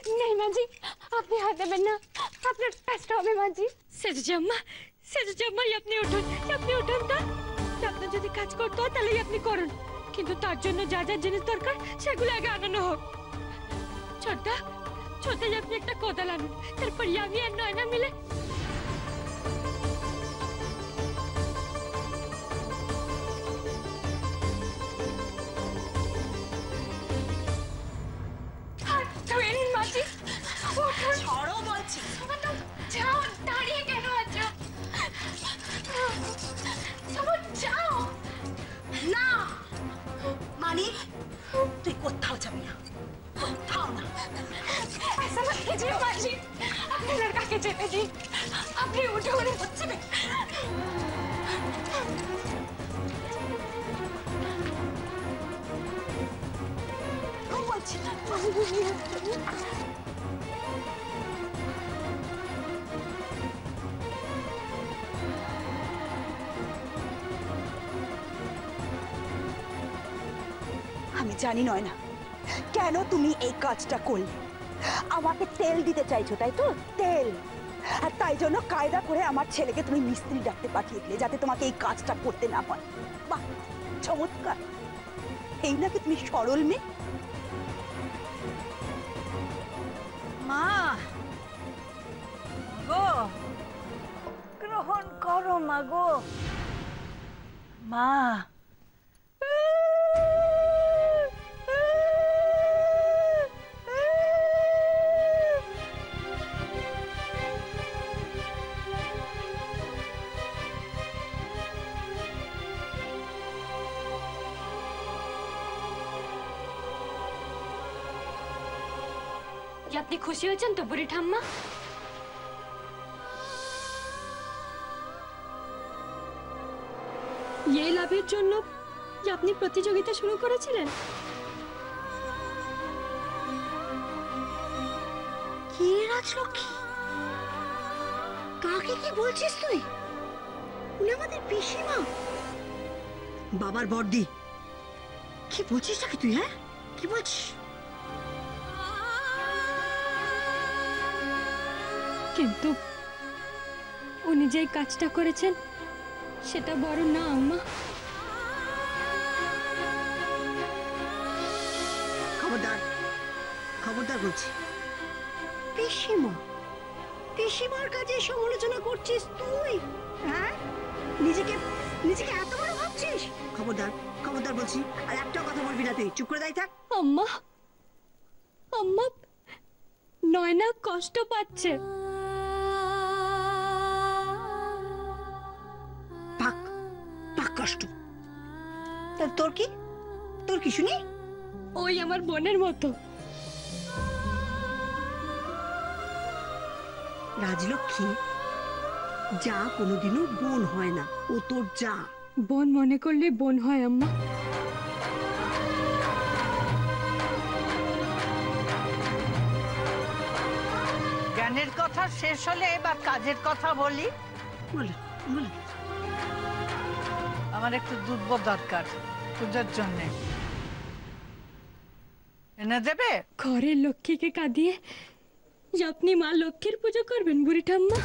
नहीं माँ जी, আপনি হাত দেবেন না, আপনার কষ্ট হবে মা জি। সেজুজাম্মা আপনি উঠুন তো। আপনার যদি কাজ করতে হয় তাহলেই আপনি করুন, কিন্তু তার জন্য যা যা জিনিস দরকার সেগুলো আগে আনানো হোক। ছোটদা আপনি একটা কোদাল আনুন, তারপর আমি আর নয়না মিলে ছড়ো বলছি। যাও, দাঁড়িয়ে কেন আছো? যাও না মানে তুই কোথাও যাবি না, কোথাও না। ऐसा मत कीजिए माँ जी, अपने लड़का के जेते जी, अपने उठो ना बच्चे में। আমি জানি নয় না কেন তুমি এই কাজটা করলে। আমাকে তেল দিতে চাইছো তাই তো, তেল। আর তাই জন্য কায়দা করে আমার ছেলেকে তুমি মিস্ত্রি ডাকতে পাঠিয়ে দিলে যাতে তোমাকে এই কাজটা করতে না হয়। বাহ, চমৎকার। এই নাকি তুমি সরল মেয়ে। মা গো, গ্রহণ করো মা গো। মা আপনি খুশি হয়েছেন তো বুড়ি ঠাম্মা? এই লাভের জন্য কি আপনি প্রতিযোগিতা শুরু করেছিলেন? কি রাজলক্ষ্মী, কাকে কি বলছিস তুই? উনি আমাদের পিসিমা, বাবার বড়দি। কি বলছিস নাকি তুই? হ্যাঁ, কি বলছিস? কিন্তু উনি যে কাজটা করেছেন সেটা বড় না আম্মা। খবরদার, খবরদার বলছি। পিসিমা, পিসিমার কাজে সমালোচনা করছিস তুই? হ্যাঁ, নিজেকে এত বড় ভাবছিস? খবরদার, খবরদার বলছি। আর একটাও কথা বলবি না তুই, চুপ করে দাঁড়িয়ে থাক। আম্মা, নয়না কষ্ট পাচ্ছে। কষ্ট তোর কি শুনি? ওই আমার বোনের মতো। রাজলক্ষ্মী, যা কোনোদিনও বোন হয় না, ও তোর যা। বোন মনে করলে বোন হয় আম্মা। জ্ঞানের কথা শেষ হলে এবার কাজের কথা বলি। বলো। আমার একটু দুধ দরকার পূজার জন্য, এনে দেবে? ঘরের লক্ষ্মীকে কাঁদিয়ে আপনি মা লক্ষ্মীর পুজো করবেন বুড়ি ঠাম্মা?